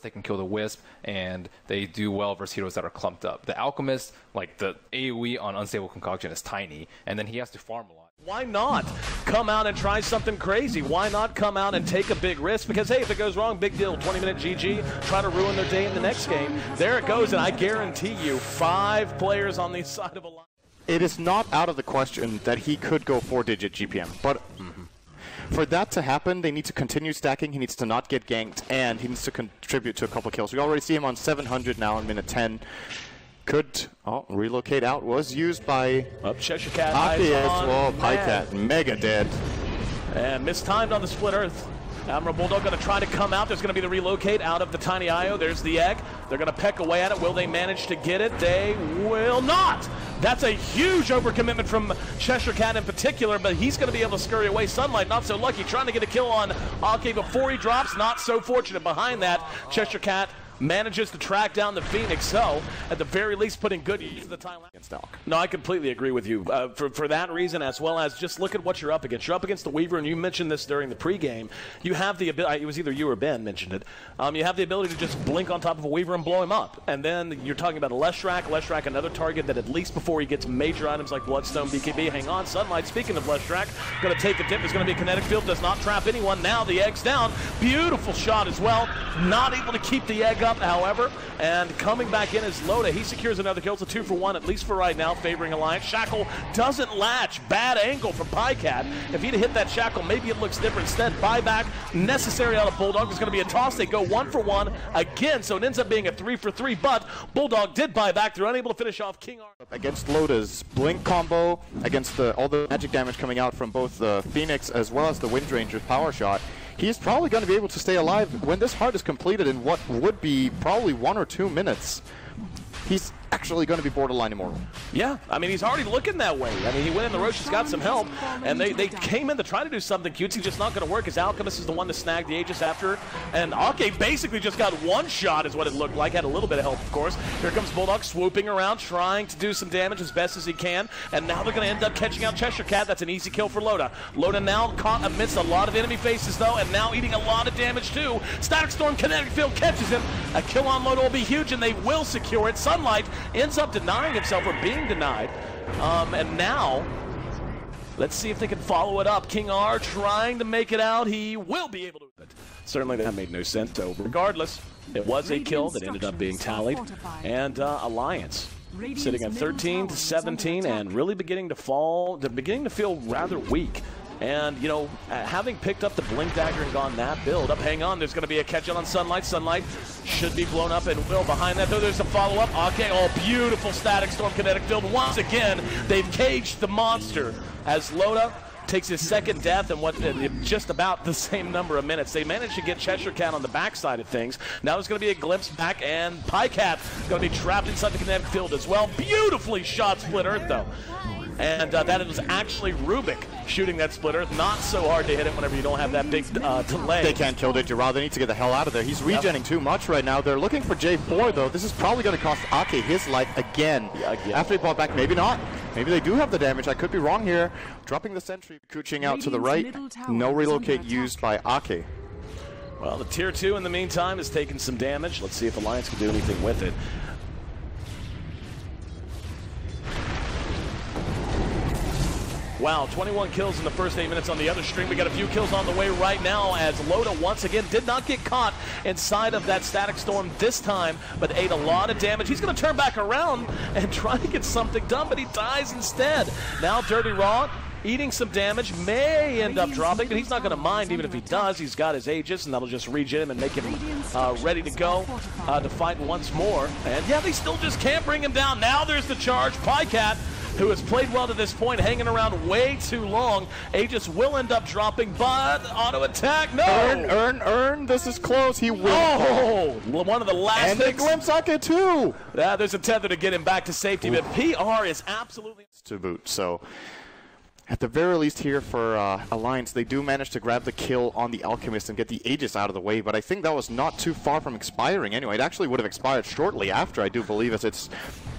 burst, they can kill the Wisp, and they do well versus heroes that are clumped up. The Alchemist, like the AoE on Unstable Concoction is tiny, and then he has to farm a lot. Why not come out and try something crazy? Why not come out and take a big risk? Because, hey, if it goes wrong, big deal. 20-minute GG, try to ruin their day in the next game. There it goes, and I guarantee you 5 players on the side of a line. It is not out of the question that he could go 4-digit GPM, but for that to happen, they need to continue stacking, he needs to not get ganked, and he needs to contribute to a couple kills. We already see him on 700 now in minute 10. Could relocate out, was used by chshrct Akke as well. Pajkatt, mega dead. And mistimed on the split earth. Admiral Bulldog going to try to come out. There's going to be the relocate out of the tiny IO. There's the egg. They're going to peck away at it. Will they manage to get it? They will not. That's a huge overcommitment from chshrct in particular, but he's going to be able to scurry away. Sunlight, not so lucky. Trying to get a kill on Akke before he drops. Not so fortunate. Behind that, chshrct manages to track down the Phoenix, so at the very least putting good use of the time against Elk. No, I completely agree with you. For that reason, as well as just look at what you're up against. You're up against the Weaver, and you mentioned this during the pregame. You have the ability, it was either you or Ben mentioned it, you have the ability to just blink on top of a Weaver and blow him up. And then you're talking about a Leshrac, another target that at least before he gets major items like Bloodstone, BKB, hang on, Sunlight, speaking of Leshrac, going to take a dip, is going to be a kinetic field, does not trap anyone. Now the egg's down. Beautiful shot as well. Not able to keep the egg up, however. And coming back in is Loda. He secures another kill. It's a 2-for-1, at least for right now, favoring Alliance. Shachlo doesn't latch. Bad angle from Pajkatt. If he'd hit that Shachlo, maybe it looks different. Instead, buyback necessary out of Bulldog. There's going to be a toss. They go 1-for-1 again, so it ends up being a 3-for-3. But Bulldog did buy back. They're unable to finish off King R. Against Loda's Blink combo, against all the magic damage coming out from both the Phoenix as well as the Windranger's power shot, he's probably going to be able to stay alive when this heart is completed in what would be probably 1 or 2 minutes. He's actually going to be borderline immortal. Yeah, I mean, he's already looking that way. I mean, he went in the Roche, he's got some help, and they came in to try to do something cutesy, just not going to work, as Alchemist is the one to snag the Aegis after, and Akke basically just got one shot is what it looked like, had a little bit of help, of course. Here comes Bulldog swooping around, trying to do some damage as best as he can, and now they're going to end up catching out chshrct. That's an easy kill for Loda. Loda now caught amidst a lot of enemy faces, though, and now eating a lot of damage, too. Static Storm Kinetic Field catches him. A kill on Loda will be huge, and they will secure it. Sunlight ends up denying himself or being denied. And now, let's see if they can follow it up. King R trying to make it out. He will be able to. Certainly that made no sense. So regardless, it was a kill that ended up being tallied. And Alliance sitting at 13-17 and really beginning to fall. They're beginning to feel rather weak. And, you know, having picked up the Blink Dagger and gone that build up, hang on, there's going to be a catch on Sunlight. Sunlight should be blown up and will. Behind that, though, there's a follow-up. Akke, oh, beautiful Static Storm Kinetic Field. Once again, they've caged the monster as Loda takes his second death in what just about the same number of minutes. They managed to get chshrct on the backside of things. Now there's going to be a glimpse back, and Pajkatt going to be trapped inside the kinetic field as well. Beautifully shot split earth, though. And that was actually Rubick shooting that split earth. Not so hard to hit it whenever you don't have that big delay. They can't kill Ditya-Ra. They need to get the hell out of there. He's regenning too much right now. They're looking for J4, though. This is probably going to cost Akke his life again. After he bought back, maybe not. Maybe they do have the damage. I could be wrong here. Dropping the sentry, cooching out to the right. No relocate used by Akke. Well, the tier 2 in the meantime has taken some damage. Let's see if Alliance can do anything with it. Wow, 21 kills in the first 8 minutes on the other stream. We got a few kills on the way right now as Loda once again did not get caught inside of that Static Storm this time, but ate a lot of damage. He's going to turn back around and try to get something done, but he dies instead. Now Dirty Raw eating some damage, may end up dropping, but he's not going to mind even if he does. He's got his Aegis, and that'll just regen him and make him ready to go to fight once more. And yeah, they still just can't bring him down. Now there's the charge. Pajkatt, who has played well to this point, hanging around way too long. Aegis will end up dropping, but auto attack, no! Earn, this is close, he will. Oh, one of the last and they glimpse Akke too! Yeah, there's a tether to get him back to safety, but PR is absolutely to boot, so at the very least here for Alliance, they do manage to grab the kill on the Alchemist and get the Aegis out of the way, but I think that was not too far from expiring anyway. It actually would have expired shortly after, I do believe, as it's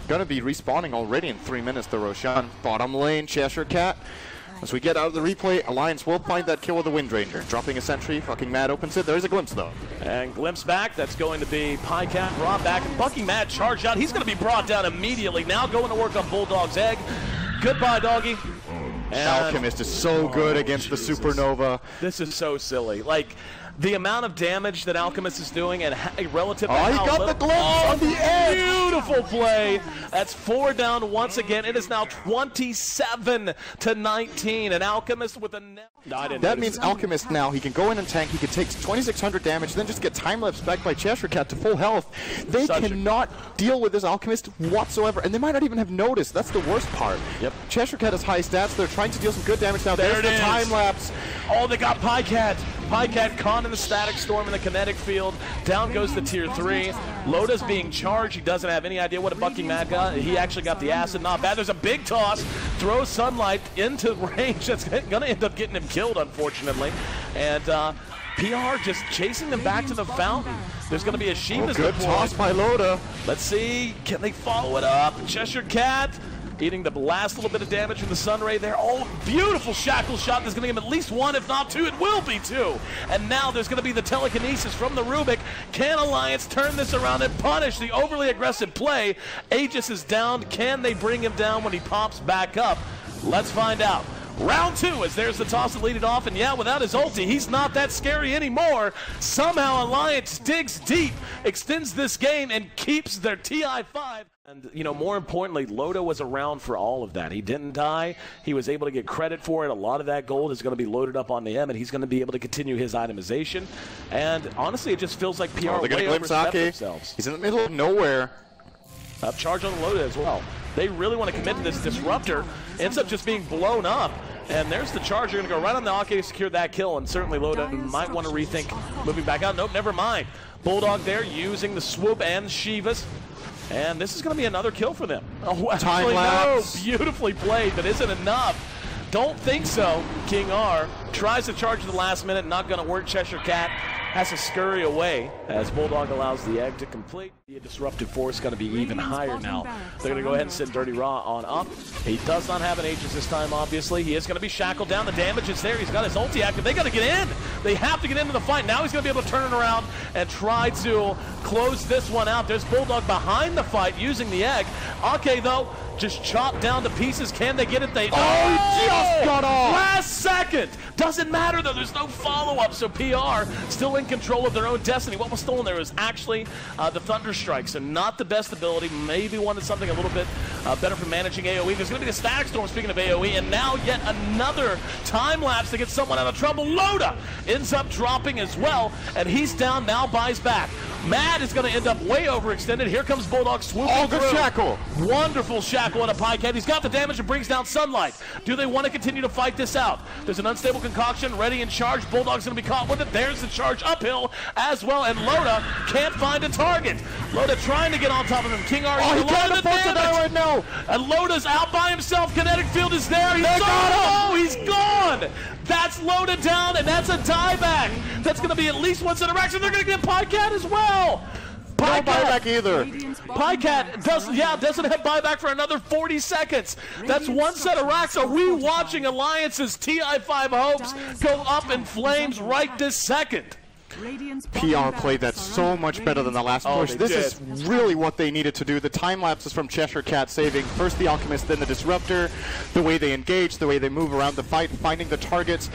going to be respawning already in 3 minutes, the Roshan. Bottom lane, chshrct As we get out of the replay, Alliance will find that kill with the Windranger. Dropping a sentry, fucking Mad opens it. There's a glimpse though. And glimpse back, that's going to be Pajkatt brought back. And fucking Mad charged out. He's going to be brought down immediately. Now going to work on Bulldog's egg. Goodbye, doggy. And Alchemist is so good against the Supernova. This is so silly. Like, the amount of damage that Alchemist is doing and relative to he how got little, the glove on the edge. Beautiful play. That's 4 down once again. It is now 27-19, and Alchemist with a that means Alchemist now, he can go in and tank, he can take 2,600 damage, then just get time-lapse back by chshrct to full health. They cannot deal with this Alchemist whatsoever, and they might not even have noticed. That's the worst part. Yep. chshrct has high stats, they're trying to deal some good damage now. There's the time-lapse. Oh, they got Pajkatt. Pajkatt caught in the static storm in the kinetic field. Down goes the tier 3. Loda's being charged. He doesn't have any idea what a bucking Mad got. He actually got the acid. Not bad. There's a big toss. Throws Sunlight into range. That's going to end up getting him killed, unfortunately. And PR just chasing them back to the fountain. There's going to be a Shiva's good toss by Loda. Let's see. Can they follow it up? chshrct eating the last little bit of damage from the Sun Ray there. Oh, beautiful Shachlo shot. That's going to give him at least 1, if not 2. It will be 2. And now there's going to be the telekinesis from the Rubick. Can Alliance turn this around and punish the overly aggressive play? Aegis is down. Can they bring him down when he pops back up? Let's find out. Round 2, as there's the toss to lead it off, and yeah, without his ulti, he's not that scary anymore. Somehow Alliance digs deep, extends this game, and keeps their TI5. And, you know, more importantly, Loda was around for all of that. He didn't die. He was able to get credit for it. A lot of that gold is going to be loaded up on the M, and he's going to be able to continue his itemization. And honestly, it just feels like PR way overstepped themselves. He's in the middle of nowhere. Up charge on Loda as well. They really want to commit to this Disruptor. Ends up just being blown up. And there's the charge. You're going to go right on the Akke to secure that kill. And certainly Loda might want to rethink moving back out. Nope, never mind. Bulldog there using the swoop and Shivas. And this is going to be another kill for them. Oh, actually, no. Beautifully played, but isn't enough. Don't think so. King R tries to charge at the last minute. Not going to work. chshrct has to scurry away as Bulldog allows the egg to complete. The disruptive force going to be even higher now. They're going to go ahead and send Ditya-Ra on up. He does not have an Aegis this time, obviously. He is going to be shackled down. The damage is there. He's got his ulti active. They got to get in. They have to get into the fight. Now he's going to be able to turn it around and try to close this one out. There's Bulldog behind the fight using the egg. Akke, though, just chopped down to pieces. Can they get it? They he just got off. Last second. Doesn't matter, though. There's no follow-up, so PR still in control of their own destiny. What was stolen there was actually the Thunderstrike, so not the best ability. Maybe wanted something a little bit better for managing AoE. There's going to be the Static Storm, speaking of AoE, and now yet another time lapse to get someone out of trouble. Loda ends up dropping as well, and he's down, now buys back. Mad is going to end up way overextended. Here comes Bulldog swooping through. Shackle. Wonderful Shackle on a Pajkatt. He's got the damage and brings down Sunlight. Do they want to continue to fight this out? There's an unstable concoction ready in charge. Bulldog's going to be caught with it. There's the charge uphill as well, and Loda can't find a target. Loda trying to get on top of him. King R. He can't afford to die right now. And Loda's out by himself. Kinetic field is there. He's gone. That's Loda down, and that's a dieback. That's going to be at least one set of racks, and they're going to get Pajkatt as well. No buyback either. Pajkatt doesn't have buyback for another 40 seconds. That's one set of racks. Are we watching Alliance's TI5 hopes go up in flames right this second? PR played that so much better than the last push. This is really what they needed to do. The time lapses from chshrct saving first the Alchemist, then the Disruptor. The way they engage, the way they move around the fight, finding the targets,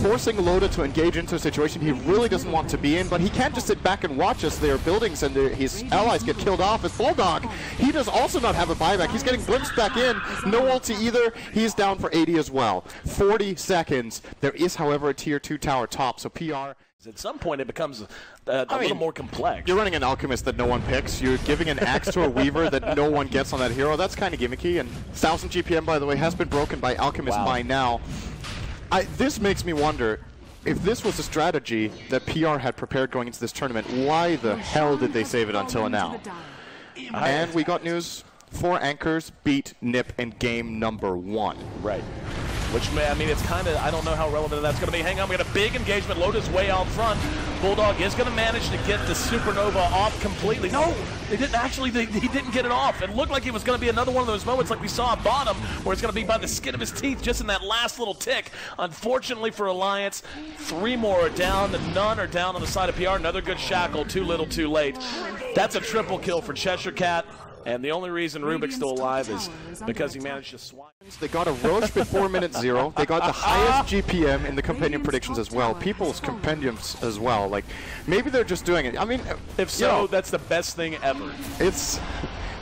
forcing Loda to engage into a situation he really doesn't want to be in, but he can't just sit back and watch as their buildings and his allies get killed off. As Bulldog, he does also not have a buyback. He's getting glimpsed back in. No ulti either. He's down for 80 as well. 40 seconds. There is, however, a tier 2 tower top, so PR... At some point, it becomes a little more complex. You're running an Alchemist that no one picks. You're giving an axe to a Weaver that no one gets on that hero. That's kind of gimmicky. And 1000 GPM, by the way, has been broken by Alchemist by now. This makes me wonder, if this was a strategy that PR had prepared going into this tournament, why the hell did they save it until now? And we got news. 4 anchors beat NiP in game number 1. Right. Which, I mean, it's kind of, I don't know how relevant that's going to be. Hang on, we got a big engagement. Loda's way out front. Bulldog is going to manage to get the Supernova off completely. No, they didn't actually. He didn't get it off. It looked like it was going to be another one of those moments like we saw at bottom, where it's going to be by the skin of his teeth, just in that last little tick. Unfortunately for Alliance, 3 more are down. None are down on the side of PR. Another good Shachlo. Too little, too late. That's a triple kill for chshrct. And the only reason Rubick's still alive is because he managed to swipe. They got a Roche before minute 0. They got the highest GPM in the compendium predictions as well. People's compendiums as well. Like, maybe they're just doing it. I mean, if so, that's the best thing ever.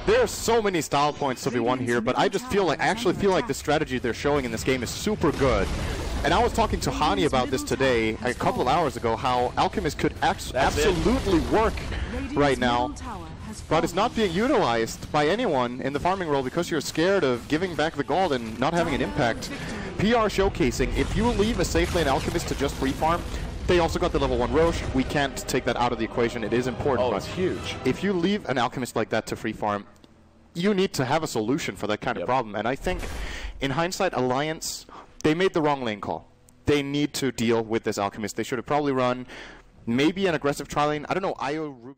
There are so many style points to be won here, but I actually feel like the strategy they're showing in this game is super good. And I was talking to Hani about this today, a couple of hours ago, how Alchemist could absolutely work right now. But it's not being utilized by anyone in the farming role because you're scared of giving back the gold and not having an impact. PR showcasing, if you leave a safe lane Alchemist to just free farm, they also got the level 1 Roche. We can't take that out of the equation. It is important. Oh, it's huge. If you leave an Alchemist like that to free farm, you need to have a solution for that kind of problem. And I think, in hindsight, Alliance, they made the wrong lane call. They need to deal with this Alchemist. They should have probably run maybe an aggressive tri lane. I don't know, Rubick.